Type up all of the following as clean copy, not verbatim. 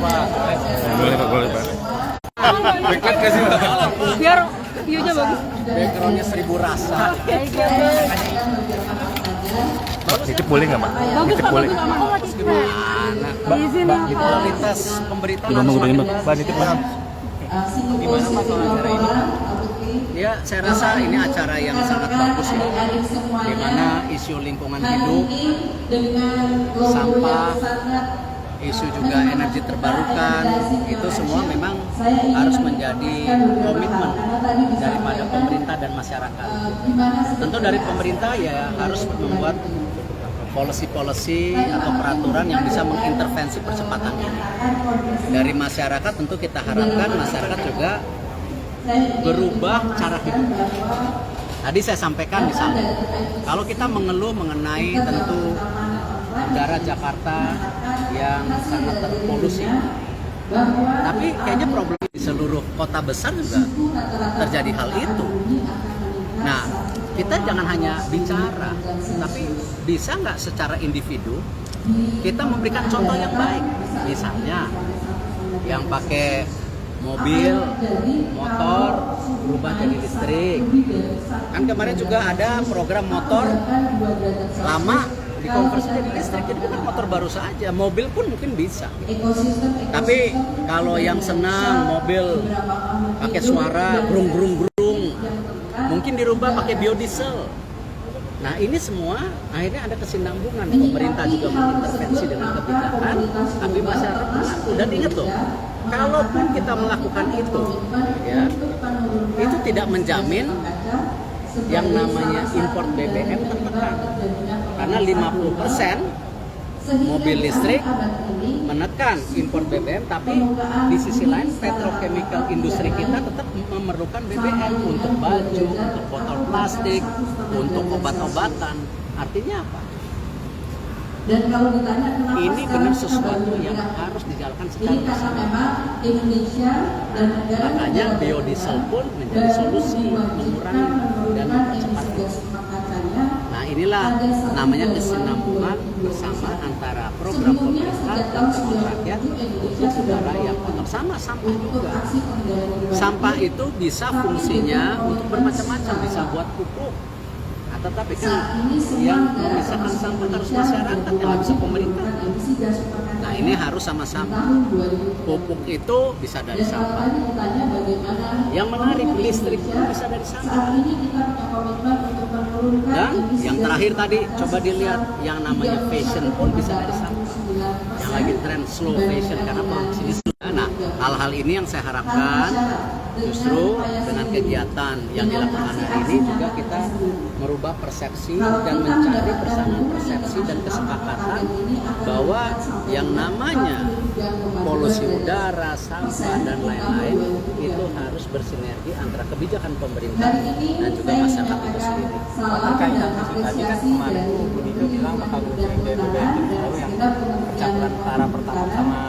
Pak. Boleh Pak, boleh Pak. Backlight kasih Pak. Biar view-nya bagus. Backgroundnya 1000 rasa. Nitip boleh nggak Pak? Bagus Nitip Pak, boleh. bagus aman. Oh, Mbak, izin Mbak, ya, Pak. kualitas pemberitaan Gimana harus udah makin Mbak? bagus. Mbak nitip Pak. Gimana masalah acara ini? Ya, saya rasa ini acara yang sangat bagus ya, di mana isu lingkungan hidup, sampah, isu juga energi terbarukan, itu semua memang harus menjadi komitmen daripada pemerintah dan masyarakat. Tentu dari pemerintah ya harus membuat policy-policy atau peraturan yang bisa mengintervensi percepatan ini. Dari masyarakat tentu kita harapkan masyarakat juga berubah cara hidup. Tadi saya sampaikan misalnya, kalau kita mengeluh mengenai tentu udara Jakarta yang sangat terpolusi, tapi kayaknya problem di seluruh kota besar juga terjadi hal itu. Nah, kita jangan hanya bicara, tapi bisa nggak secara individu kita memberikan contoh yang baik. Misalnya, yang pakai mobil, motor berubah jadi listrik. Kan kemarin juga ada program motor lama dikonversi jadi listrik, jadi bukan motor baru saja, mobil pun mungkin bisa. Tapi kalau yang senang mobil pakai suara grung, mungkin dirubah pakai biodiesel. Nah, ini semua akhirnya ada kesinambungan. Pemerintah juga mengintervensi dengan kebijakan, tapi masyarakat mengaku. Dan ingat loh, kalaupun kita melakukan itu, ya, itu tidak menjamin yang namanya import BBM tertekan. Karena 50% mobil listrik menekan impor BBM, tapi di sisi lain petrochemical industri kita tetap memerlukan BBM untuk baju, untuk botol plastik, untuk obat-obatan. Artinya apa? Ini benar sesuatu yang harus dijalankan secara bersama. Makanya biodiesel pun menjadi solusi mengurangi dan mempercepat. Nah, inilah namanya kesinambungan bersama antara program pemerintah dan program rakyat untuk udara yang kotor. Sama sampah juga. Sampah itu bisa fungsinya untuk bermacam-macam, bisa buat pupuk. Tetapi kan yang memisahkan sampah harus masyarakat, yang nggak bisa pemerintah. Nah, ini harus sama-sama. Pupuk itu bisa dari sampah. Yang menarik, listrik pun bisa dari sampah. Dan yang terakhir tadi, coba dilihat yang namanya fashion pun bisa dari sampah. Yang lagi tren slow fashion karena produksinya sudah. Nah, hal-hal ini yang saya harapkan justru dengan kegiatan yang dilakukan hari ini juga kita merubah persepsi dan mencari persamaan persepsi dan kesepakatan bahwa yang namanya polusi udara, sampah dan lain-lain itu harus bersinergi antara kebijakan pemerintah dan juga masyarakat itu sendiri. Terkait tadi kan kemarin Bu Niko bilang bakal ngurusin BBM baru yang percampuran antara pertama sama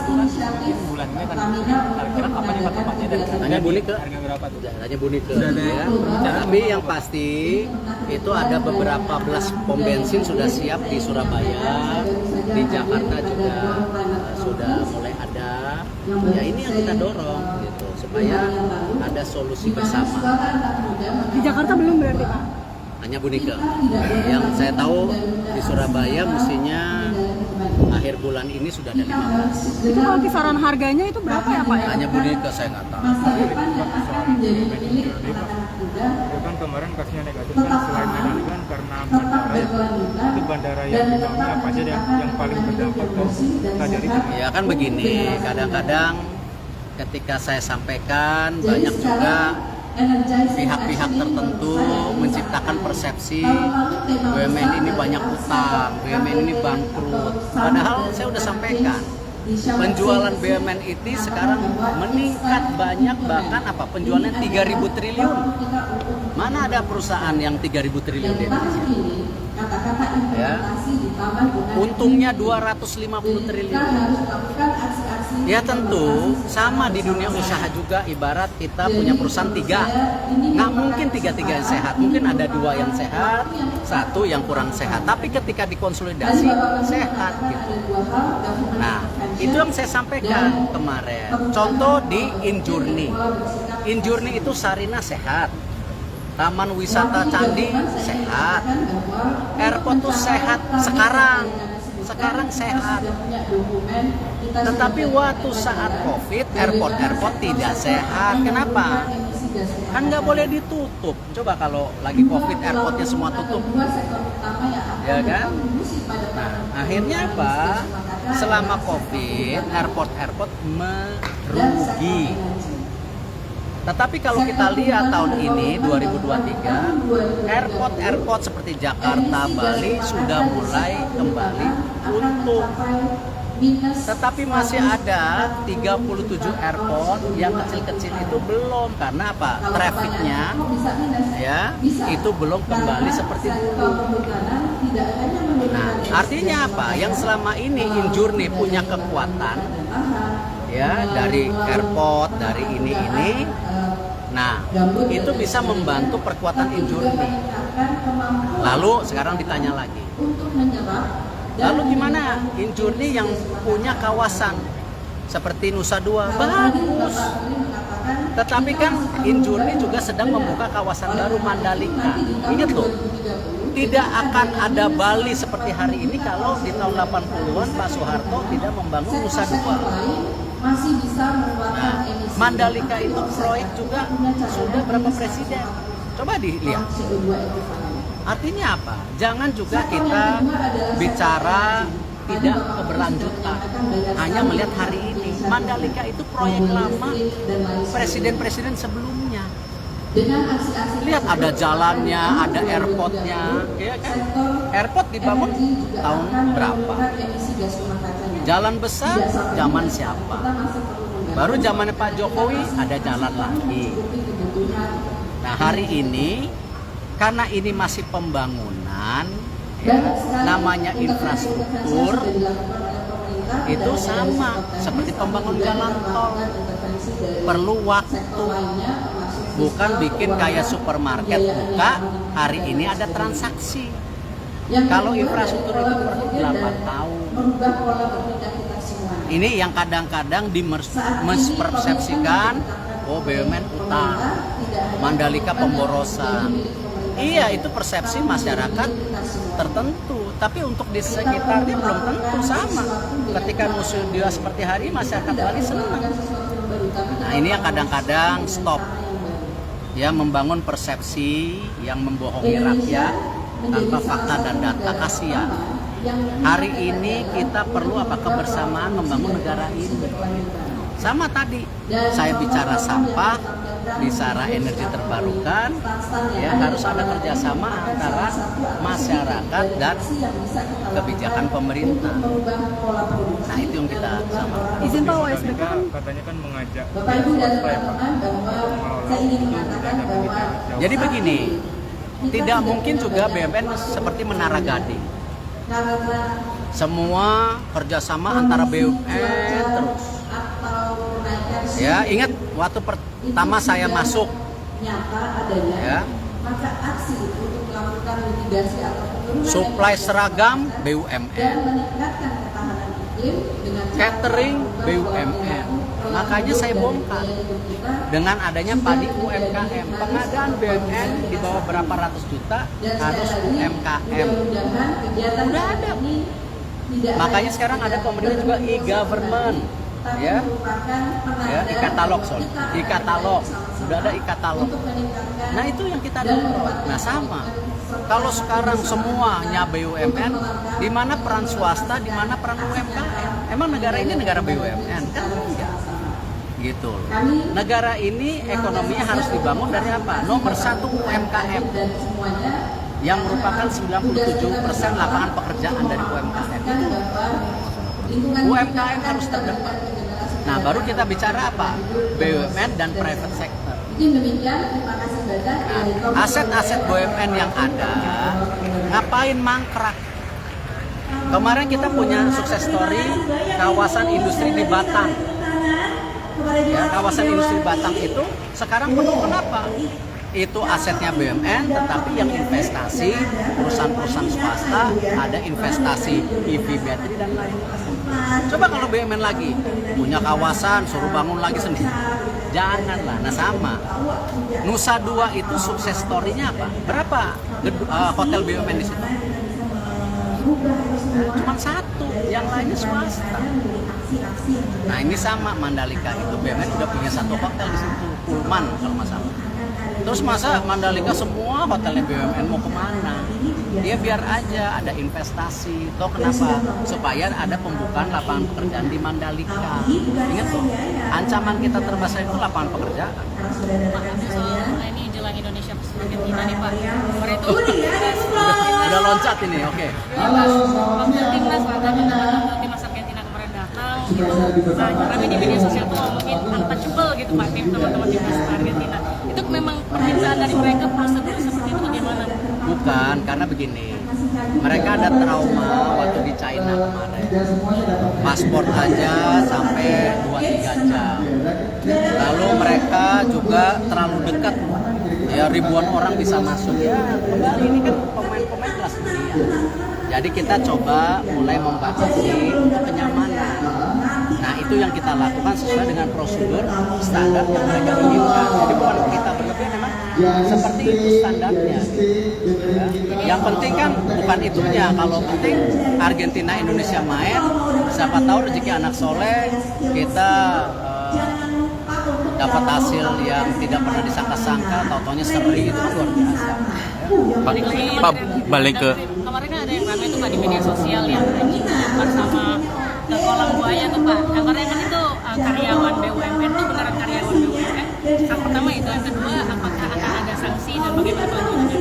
mungkin bulan ini kan kira-kira kapan yang tepatnya dan Tanya Bu Niko. harga berapa tuh? Tanya Bu Niko. Ya. Tapi yang pasti itu ada beberapa belas pom bensin sudah siap di Surabaya, di Jakarta juga sudah mulai ada. Ya, ini yang kita dorong gitu supaya ada solusi bersama. Di Jakarta belum berarti Pak? Hanya Bu Niko. Yang saya tahu di Surabaya mestinya akhir bulan ini sudah ada 15. Itu kalau kisaran harganya itu berapa ya Pak? Hanya Bu Niko, saya nggak tahu. Itu kan kemarin kasusnya negatif kan selain Medan kan karena bandara itu bandara yang di dalamnya apa aja yang paling berdampak terjadi? Ya kan begini, kadang-kadang ketika saya sampaikan banyak juga pihak-pihak tertentu menciptakan persepsi BUMN ini banyak utang, BUMN ini bangkrut. Padahal saya udah sampaikan penjualan BUMN itu sekarang meningkat banyak, bahkan apa penjualannya 3.000 triliun. Mana ada perusahaan yang 3.000 triliun di Indonesia? Ya. Untungnya 250 triliun. Ya tentu sama di dunia usaha juga, ibarat kita punya perusahaan 3, nggak mungkin 3-3 yang sehat, mungkin ada 2 yang sehat, 1 yang kurang sehat, tapi ketika dikonsolidasi sehat gitu. Nah, Itu yang saya sampaikan kemarin. Contoh di Injourney. Injourney itu Sarina sehat. Taman wisata Candi sehat. Airport tuh sehat sekarang sehat. Tetapi waktu saat COVID, airport tidak sehat. Kenapa? Kan nggak boleh ditutup. Coba kalau lagi COVID, airportnya semua tutup, ya kan? Nah, akhirnya apa? Selama COVID, airport merugi. Tetapi kalau kita lihat tahun ini 2023, airport seperti Jakarta, Bali sudah mulai kembali untung. Tetapi masih ada 37 airport yang kecil-kecil itu belum, karena apa? Trafficnya ya itu belum kembali seperti dulu. Nah, artinya apa? Yang selama ini Injourney punya kekuatan ya dari airport, dari ini. Nah, itu bisa membantu perkuatan Injourney. Lalu sekarang ditanya lagi, lalu gimana Injourney yang punya kawasan seperti Nusa Dua? Bagus. Tetapi kan Injourney juga sedang membuka kawasan baru Mandalika. Ingat loh, tidak akan ada Bali seperti hari ini kalau di tahun 80-an Pak Soeharto tidak membangun Nusa Dua. Nah, Mandalika itu proyek juga sudah berapa presiden? Coba dilihat. Artinya apa? Jangan juga kita bicara tidak keberlanjutan, hanya melihat hari ini. Mandalika itu proyek lama presiden-presiden sebelumnya. Lihat ada jalannya, ada airportnya, ya kan? Airport dibangun tahun berapa? Jalan besar zaman siapa? Baru zamannya Pak Jokowi ada jalan lagi. Nah, hari ini karena ini masih pembangunan, ya, namanya infrastruktur, itu sama seperti pembangun jalan tol, perlu waktu. Bukan bikin kayak supermarket buka, hari ini ada transaksi. Kalau infrastruktur itu perlu 8 tahun. Ini yang kadang-kadang dimispersepsikan, oh BUMN utang, Mandalika pemborosan. Iya, itu persepsi masyarakat tertentu. Tapi untuk di sekitarnya belum tentu sama. Ketika Nusa Dua seperti hari ini, masyarakat Bali senang. Nah, ini yang kadang-kadang stop. Ya, membangun persepsi yang membohongi rakyat tanpa fakta dan data. Kasihan. Hari ini kita perlu apa? Kebersamaan membangun negara ini. Sama tadi saya bicara sampah, bicara energi terbarukan, ya harus ada kerjasama antara masyarakat dan kebijakan pemerintah. Nah, itu yang kita sama. Izin Pak WSBK kan Katanya kan mengajak swasta ya Pak. Jadi begini, tidak mungkin juga BUMN seperti Menara Gading. Semua kerjasama antara BUMN terus. Ya, ingat waktu pertama saya masuk, ya, suplai seragam BUMN, catering BUMN. Makanya saya bongkar dengan adanya padi UMKM. Pengadaan BUMN di bawah berapa ratus juta harus UMKM. Udah ada. Makanya sekarang ada pemerintah juga e-government. Ya, e-katalog, e-katalog, sudah ada e-katalog. Nah, itu yang kita dorong. Nah, sama. Kalau sekarang semuanya BUMN, di mana peran swasta, di mana peran UMKM? Emang negara ini negara BUMN? Kan enggak. Gitu. Negara ini ekonominya harus dibangun dari apa? Nomor 1 UMKM. Yang merupakan 97% lapangan pekerjaan dari UMKM. UMKM harus terdepan. Nah, baru kita bicara apa? BUMN dan private sector. Nah, aset-aset BUMN yang ada, ngapain mangkrak? Kemarin kita punya sukses story kawasan industri di Batang. Ya, kawasan industri Batang itu sekarang penuh. Kenapa? Itu asetnya BUMN, tetapi yang investasi perusahaan-perusahaan swasta, ada investasi EV battery dan lain-lain. Coba kalau BUMN lagi punya kawasan, suruh bangun lagi sendiri. Janganlah. Nah sama. Nusa Dua itu sukses story-nya apa? Berapa hotel BUMN di situ? Cuma satu, yang lainnya swasta. Nah ini sama Mandalika itu BUMN udah punya satu hotel di situ, Pullman kalau nggak salah. Terus masa Mandalika semua hotelnya BUMN mau kemana? Dia biar aja ada investasi. Toh kenapa? Supaya ada pembukaan lapangan pekerjaan di Mandalika. Ingat loh, ancaman kita terbesar itu lapangan pekerjaan. Ini jelang Indonesia versus Argentina nih Pak. Kemarin itu Udah loncat ini, oke. waktu timnas Pak, waktu timnas Argentina kemarin datang, rame di media sosial tuh ngomongin untouchable gitu Pak, tim teman-teman timnas Argentina. Itu memang permintaan dari mereka prosedur seperti itu bagaimana? Bukan, karena begini. Mereka ada trauma waktu di China kemarin. Paspor aja sampai 2-3 jam. Lalu mereka juga terlalu dekat. Ya ribuan orang bisa masuk. Ya kembali ini kan pemain-pemain kelas dunia. Jadi kita coba mulai membatasi kenyamanan. Nah itu yang kita lakukan sesuai dengan prosedur standar yang mereka inginkan. Jadi bukan kita berlebih, memang seperti itu standarnya. Ya. Yang penting kan bukan itunya. Kalau penting Argentina Indonesia main, siapa tahu rezeki anak soleh kita dapat hasil yang tidak pernah disangka-sangka, tau-taunya seri, itu kan luar biasa. Pak, balik ke Kemarin ada yang ramai tuh Pak di media sosial yang anjing dilempar sama ke kolam buaya tuh Pak. Kabarnya kan itu karyawan BUMN tuh beneran karyawan BUMN. Yang pertama itu, yang kedua apakah akan ada sanksi dan bagaimana kelanjutannya?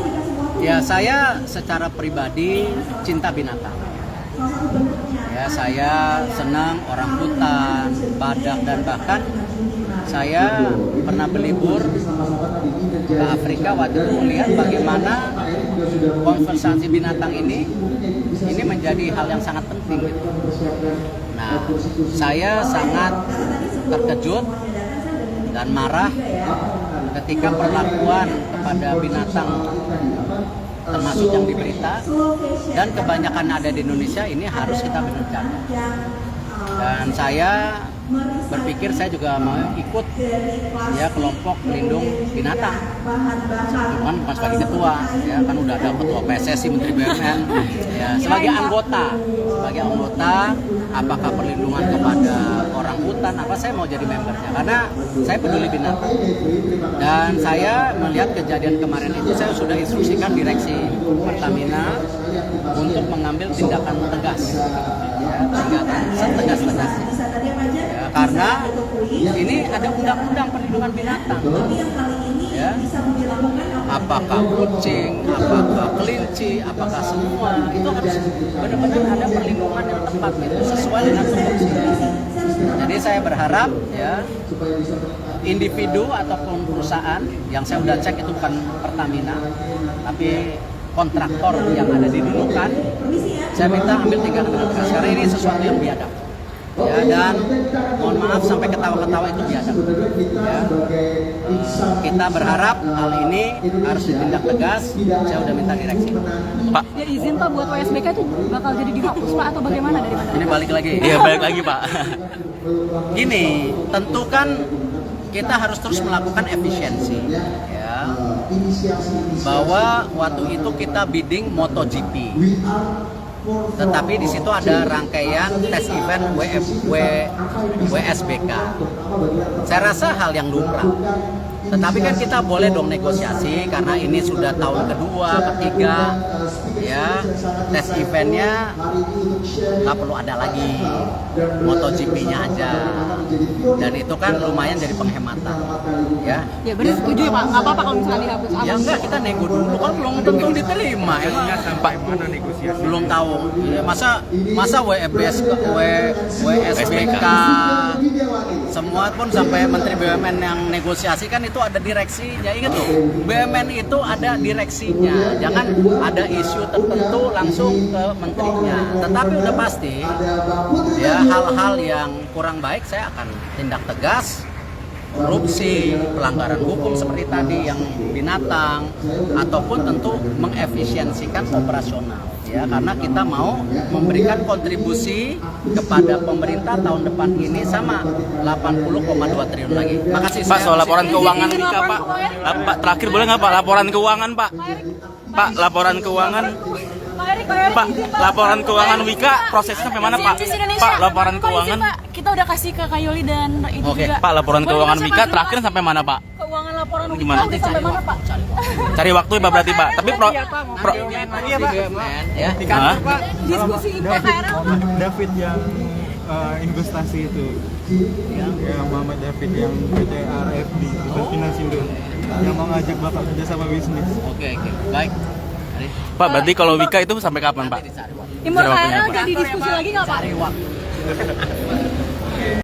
Ya saya secara pribadi cinta binatang. Ya saya senang orang hutan, badak, dan bahkan saya pernah berlibur ke Afrika waktu itu melihat bagaimana konservasi binatang ini menjadi hal yang sangat penting gitu. Nah, saya sangat terkejut dan marah ketika perlakuan kepada binatang termasuk yang di berita dan kebanyakan ada di Indonesia ini harus kita benar-benar. Dan saya berpikir saya juga mau ikut ya kelompok pelindung binatang. Cuman bukan sebagai ketua, ya kan udah ada ketua PSSI, Menteri BUMN. Ya sebagai anggota, apakah perlindungan kepada orang hutan, apa saya mau jadi membernya karena saya peduli binatang. Dan saya melihat kejadian kemarin itu saya sudah instruksikan direksi Pertamina untuk mengambil tindakan tegas. Ya, tindakan setegas-tegasnya. Ya, karena ini ada undang-undang perlindungan binatang. Ya. Apakah kucing, apakah kelinci, apakah semua itu harus benar-benar ada perlindungan yang tepat gitu, sesuai dengan tupoksinya. Jadi saya berharap ya individu ataupun perusahaan yang saya udah cek itu bukan Pertamina, tapi kontraktor yang ada di Nunukan, saya minta ambil tindakan tegas karena ini sesuatu yang biadab. Ya, dan mohon maaf sampai ketawa-ketawa itu biadab. Ya. Kita berharap hal ini harus ditindak tegas. Saya udah minta direksi. Pak. Ya izin Pak buat WSBK itu bakal jadi dihapus Pak atau bagaimana dari mana? Ini balik lagi. Iya balik lagi Pak. Gini, tentu kan kita harus terus melakukan efisiensi. Ya. Bahwa waktu itu kita bidding MotoGP. Tetapi di situ ada rangkaian tes event WSBK. Saya rasa hal yang lumrah. Tetapi kan kita boleh dong negosiasi karena ini sudah tahun kedua, ketiga, ya tes eventnya nggak perlu ada lagi, MotoGP-nya aja, dan itu kan lumayan jadi penghematan, ya. Ya berarti setuju ya Pak, nggak apa-apa kalau misalnya dihapus. Ya enggak, kita nego dulu kan belum tentu diterima. Emangnya sampai mana negosiasi? Belum tahu. Ya, masa WSBK semua pun sampai Menteri BUMN yang negosiasi kan itu ada direksinya. Ingat loh, BUMN itu ada direksinya. Jangan ada isu tertentu langsung ke menterinya. Tetapi udah pasti ya hal-hal yang kurang baik saya akan tindak tegas korupsi, pelanggaran hukum seperti tadi yang binatang, ataupun tentu mengefisiensikan operasional. Ya, karena kita mau memberikan kontribusi kepada pemerintah tahun depan ini sama 80,2 triliun lagi. Makasih. Pak, soal laporan keuangan Wika, Pak. Pak, terakhir boleh nggak Pak laporan keuangan, Pak? Pak, laporan keuangan. Pak, laporan keuangan Wika prosesnya sampai mana, Pak? Pak, laporan keuangan. Kita udah kasih ke Kayoli dan itu Oke, juga. Pak, laporan keuangan Wika terakhir sampai mana, Pak? Keuangan laporan Wika Gimana? udah sampai mana, Pak? Cari waktu ya, Pak, berarti, Pak. Tapi Iya, Pak. Ya. Hah? Diskusi KRL. David yang investasi itu, ya Muhammad David yang PT RFB, Finansindo, yang mau ngajak bapak kerja sama bisnis. Oke, baik. Mari. Pak, berarti kalau Wika itu sampai kapan, Pak? Nanti dicari waktu. Imbal Cari waktunya, KRL Pak. jadi diskusi lagi nggak, Pak? Cari waktu.